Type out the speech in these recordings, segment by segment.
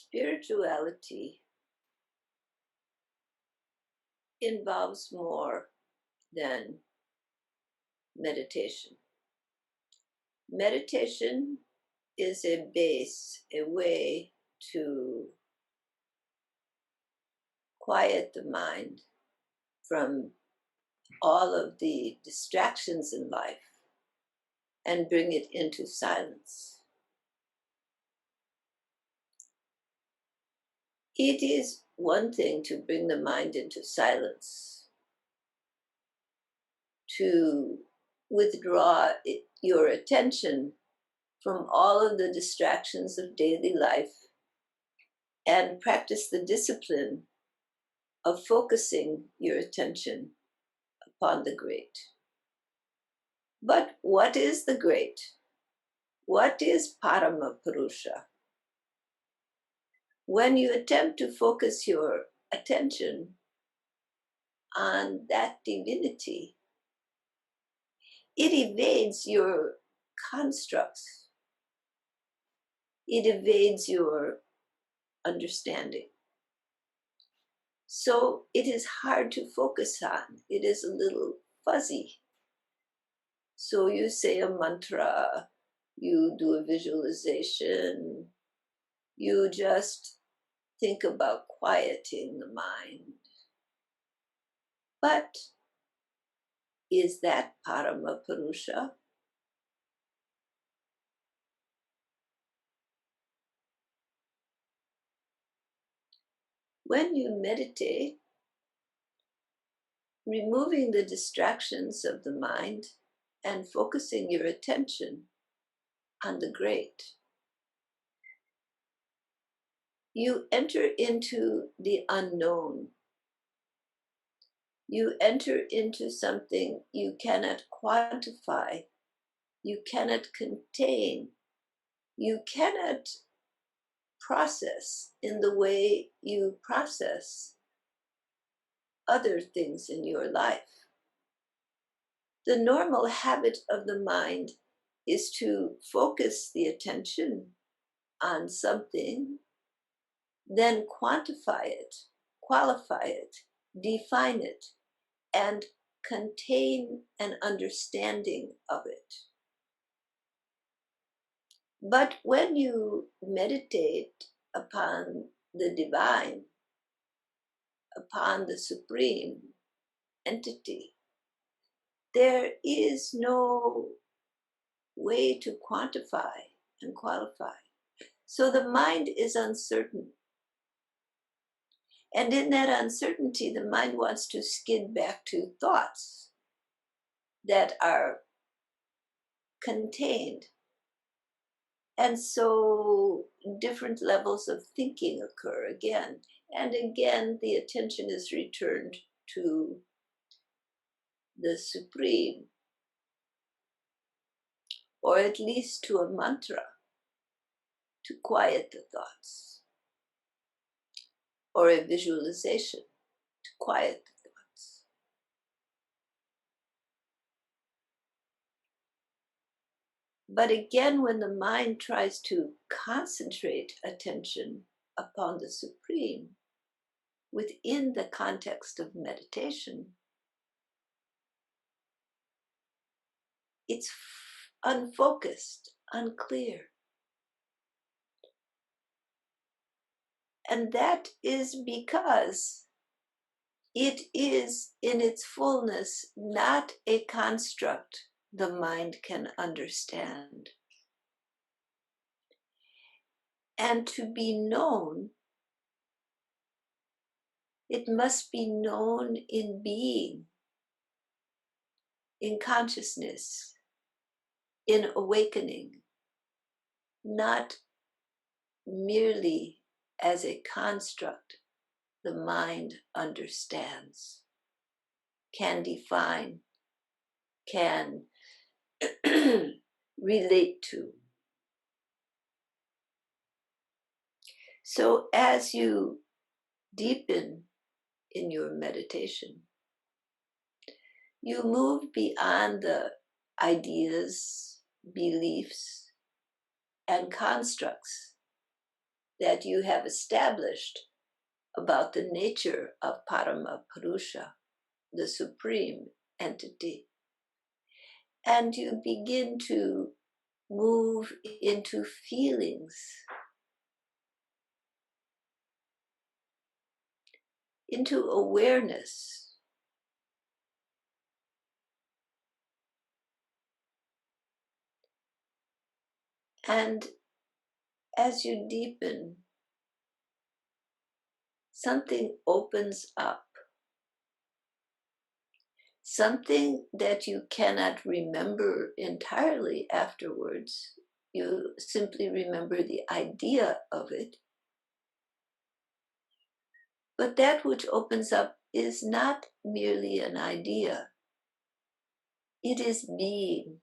Spirituality involves more than meditation. Meditation is a base, a way to quiet the mind from all of the distractions in life and bring it into silence. It is one thing to bring the mind into silence, to withdraw your attention from all of the distractions of daily life and practice the discipline of focusing your attention upon the great. But what is the great? What is Parama Purusha? When you attempt to focus your attention on that divinity, it evades your constructs. It evades your understanding. So it is hard to focus on. It is a little fuzzy. So you say a mantra, you do a visualization, you just think about quieting the mind. But is that Parama Purusha? When you meditate, removing the distractions of the mind and focusing your attention on the great, you enter into the unknown. You enter into something you cannot quantify, you cannot contain, you cannot process in the way you process other things in your life. The normal habit of the mind is to focus the attention on something, then quantify it, qualify it, define it, and contain an understanding of it. But when you meditate upon the divine, upon the supreme entity, there is no way to quantify and qualify. So the mind is uncertain. And in that uncertainty, the mind wants to skid back to thoughts that are contained. And so different levels of thinking occur again. And again, the attention is returned to the supreme, or at least to a mantra to quiet the thoughts, or a visualization to quiet the thoughts. But again, when the mind tries to concentrate attention upon the supreme within the context of meditation, it's unfocused, unclear. And that is because it is in its fullness not a construct the mind can understand. And to be known, it must be known in being, in consciousness, in awakening, not merely as a construct the mind understands, can define, can relate to. So as you deepen in your meditation, you move beyond the ideas, beliefs, and constructs that you have established about the nature of Parama Purusha, the supreme entity. And you begin to move into feelings, into awareness. And as you deepen, something opens up, something that you cannot remember entirely afterwards. You simply remember the idea of it. But that which opens up is not merely an idea. It is being.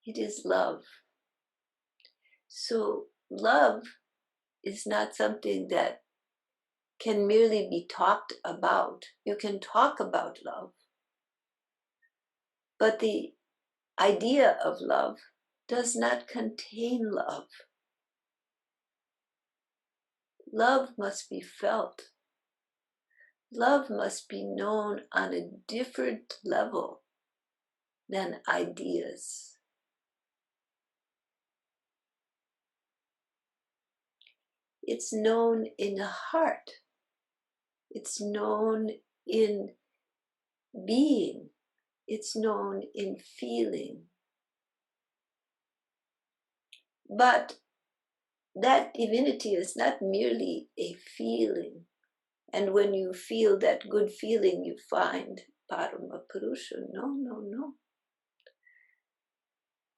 It is love. So love is not something that can merely be talked about. You can talk about love, but the idea of love does not contain love. Love must be felt. Love must be known on a different level than ideas. It's known in the heart. It's known in being. It's known in feeling. But that divinity is not merely a feeling. And when you feel that good feeling, you find Parama Purusha. No, no, no.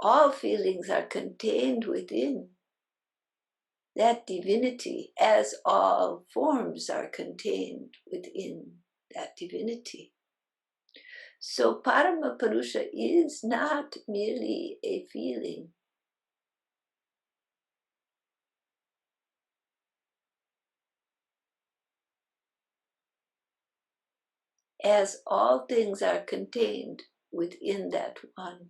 All feelings are contained within that divinity, as all forms are contained within that divinity. So Parama Purusha is not merely a feeling. As all things are contained within that one.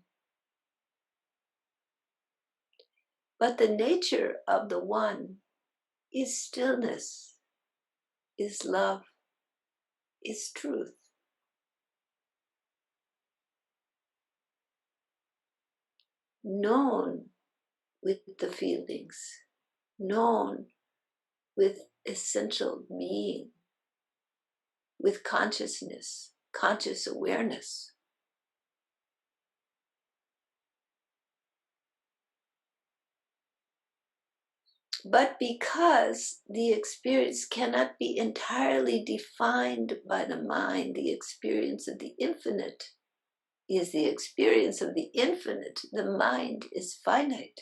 But the nature of the one is stillness, is love, is truth. Known with the feelings, known with essential being, with consciousness, conscious awareness. But because the experience cannot be entirely defined by the mind, the experience of the infinite is the experience of the infinite. The mind is finite.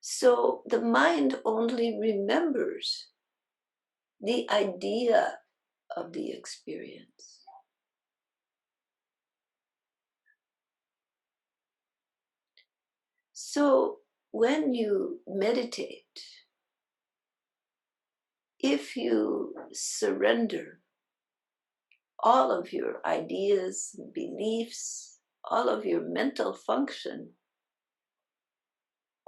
So the mind only remembers the idea of the experience. So when you meditate, if you surrender all of your ideas, beliefs, all of your mental function,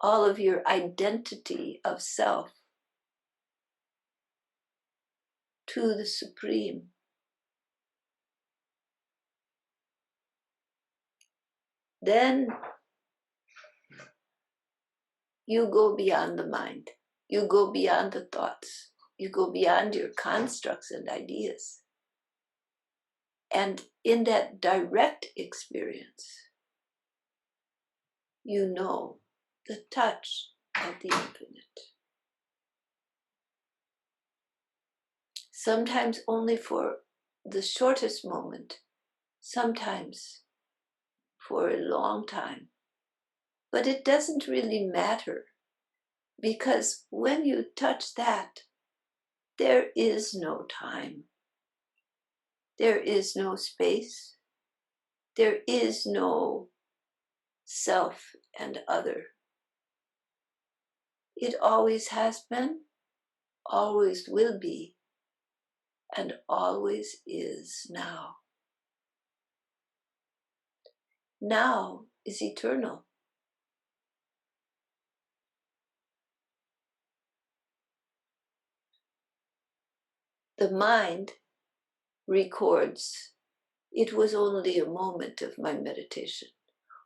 all of your identity of self to the Supreme, then you go beyond the mind. You go beyond the thoughts. You go beyond your constructs and ideas. And in that direct experience, you know the touch of the infinite. Sometimes only for the shortest moment, sometimes for a long time. But it doesn't really matter, because when you touch that, there is no time. There is no space. There is no self and other. It always has been, always will be, and always is now. Now is eternal. the mind records, it was only a moment of my meditation,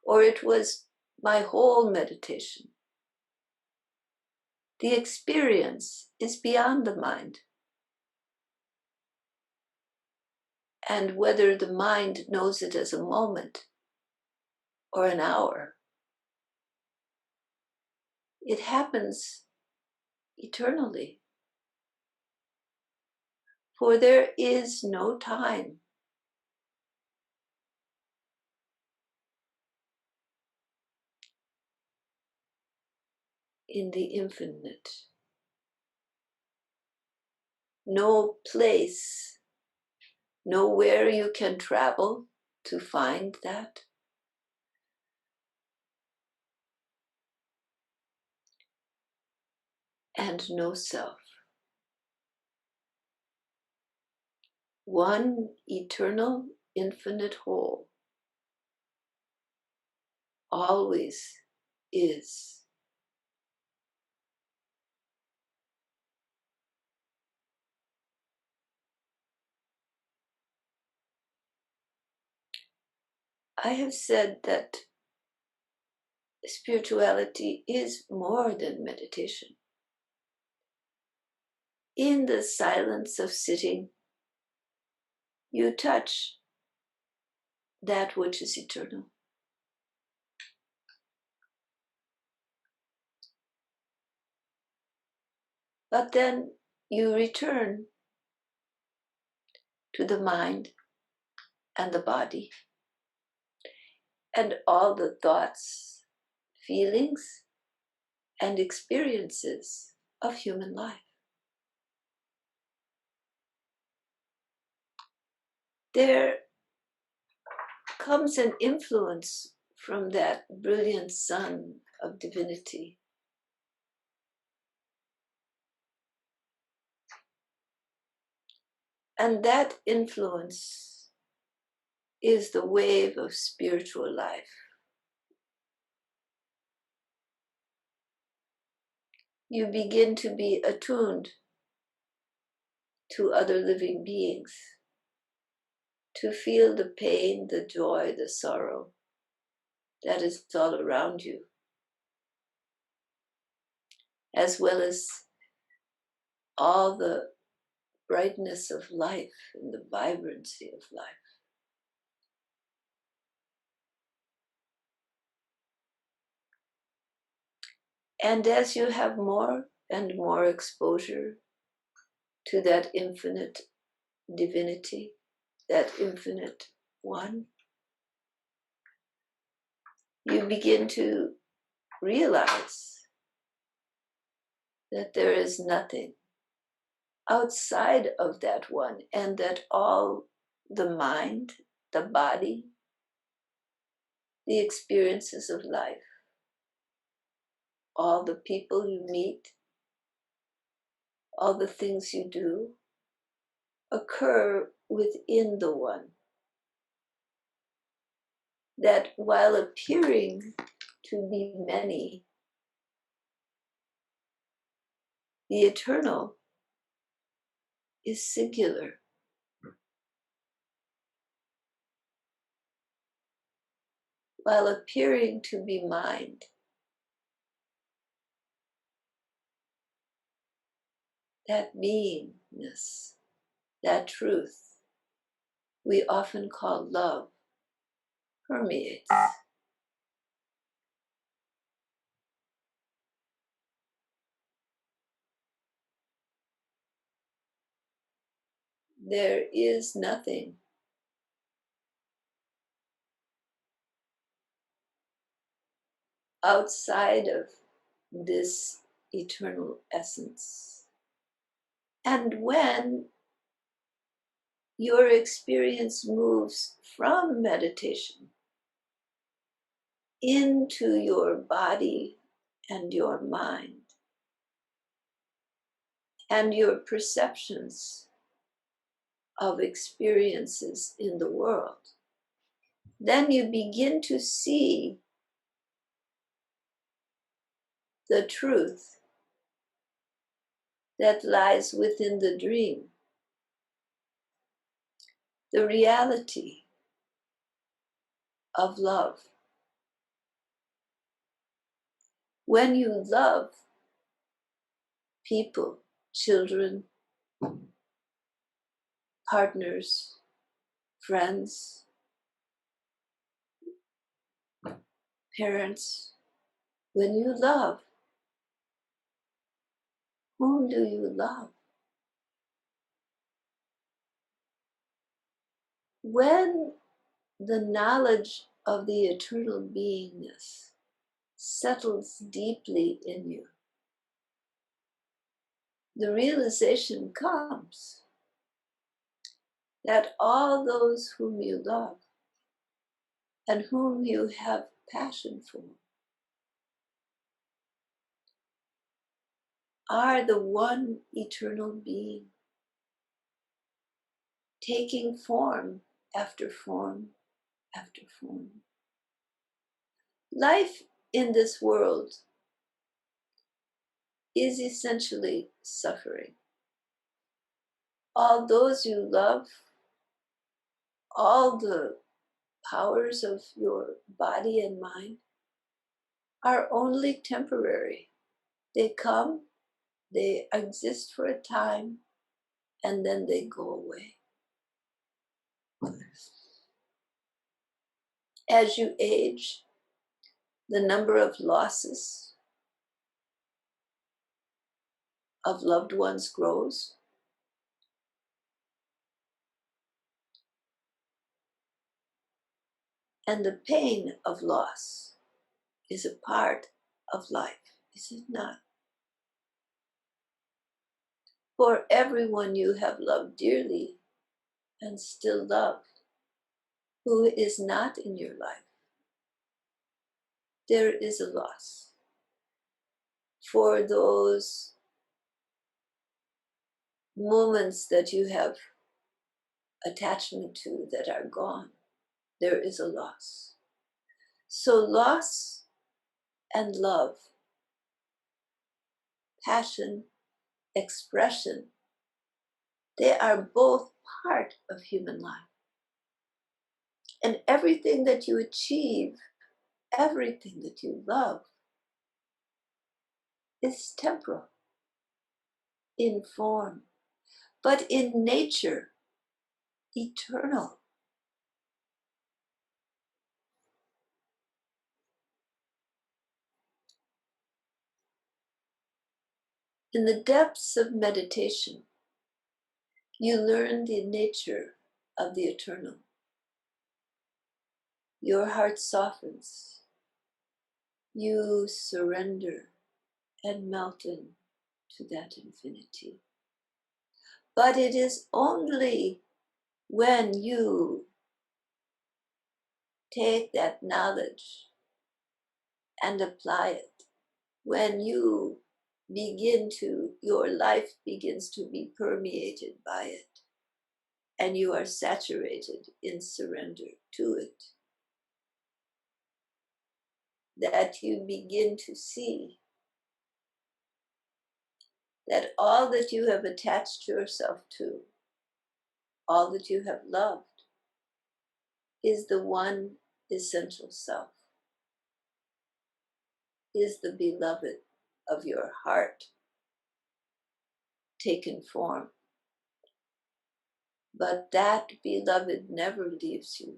or it was my whole meditation. The experience is beyond the mind. And whether the mind knows it as a moment or an hour, it happens eternally. For there is no time. In the infinite. No place, nowhere you can travel to find that. And no self. One eternal, infinite whole always is. I have said that spirituality is more than meditation. In the silence of sitting, you touch that which is eternal. But then you return to the mind and the body and all the thoughts, feelings, and experiences of human life. There comes an influence from that brilliant sun of divinity. And that influence is the wave of spiritual life. You begin to be attuned to other living beings, to feel the pain, the joy, the sorrow that is all around you, as well as all the brightness of life and the vibrancy of life. And as you have more and more exposure to that infinite divinity, that infinite one, you begin to realize that there is nothing outside of that one, and that all the mind, the body, the experiences of life, all the people you meet, all the things you do, occur within the one. That while appearing to be many, the eternal is singular. While appearing to be mind, that beingness, that truth, we often call love, permeates. There is nothing outside of this eternal essence. And when your experience moves from meditation into your body and your mind and your perceptions of experiences in the world, then you begin to see the truth that lies within the dream. the reality of love. When you love people, children, partners, friends, parents, when you love, whom do you love? When the knowledge of the eternal beingness settles deeply in you, the realization comes that all those whom you love and whom you have passion for are the one eternal being, taking form after form after form. Life in this world is essentially suffering. All those you love, all the powers of your body and mind are only temporary. They come, they exist for a time, and then they go away. As you age, the number of losses of loved ones grows. And the pain of loss is a part of life, is it not? For everyone you have loved dearly and still love, who is not in your life, there is a loss. For those moments that you have attachment to that are gone, there is a loss. So loss and love, passion, expression, they are both part of human life. And everything that you achieve, everything that you love, is temporal in form, but in nature, eternal. In the depths of meditation, you learn the nature of the eternal. Your heart softens. You surrender and melt into that infinity. But it is only when you take that knowledge and apply it, when your life begins to be permeated by it, and you are saturated in surrender to it, that you begin to see that all that you have attached yourself to, all that you have loved, is the one essential self, is the beloved of your heart, taken form. But that beloved never leaves you.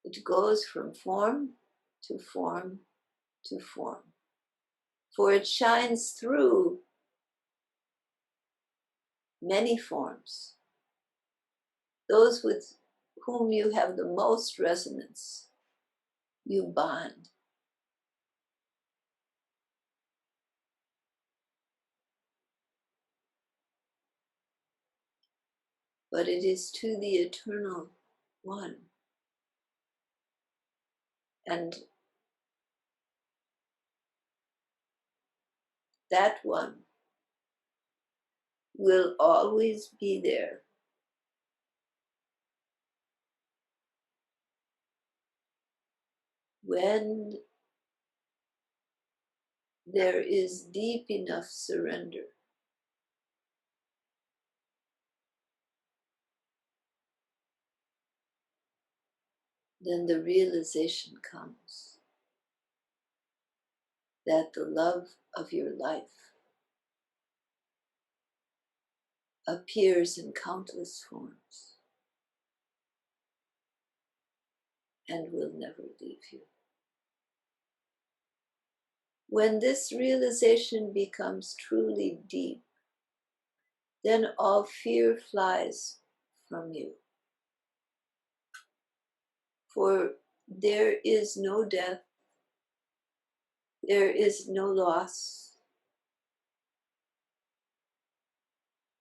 It goes from form to form to form, for it shines through many forms. Those with whom you have the most resonance, you bond. But it is to the eternal one. And that one will always be there. When there is deep enough surrender then the realization comes that the love of your life appears in countless forms and will never leave you. When this realization becomes truly deep, then all fear flies from you. For there is no death, there is no loss,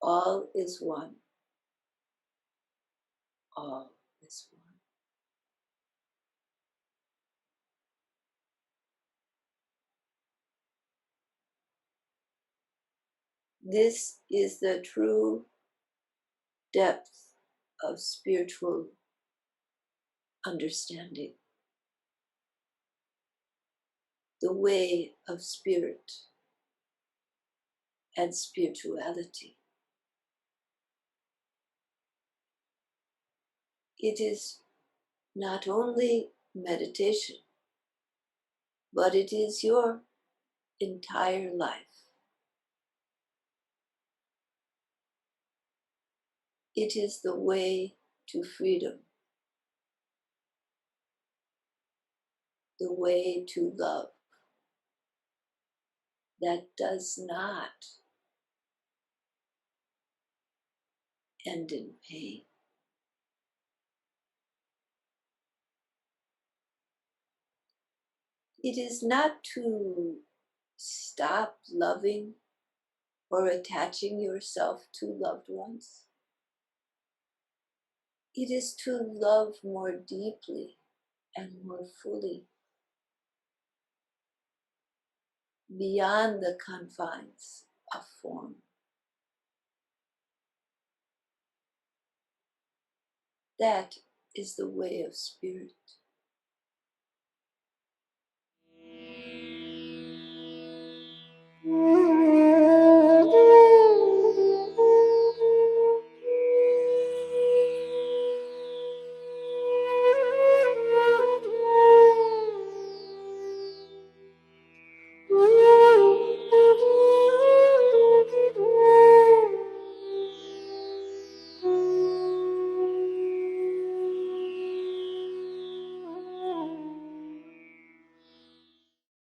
all is one, all is one. This is the true depth of spiritual understanding, the way of spirit and spirituality. It is not only meditation, but it is your entire life. It is the way to freedom, the way to love that does not end in pain. It is not to stop loving or attaching yourself to loved ones. It is to love more deeply and more fully, beyond the confines of form. That is the way of spirit.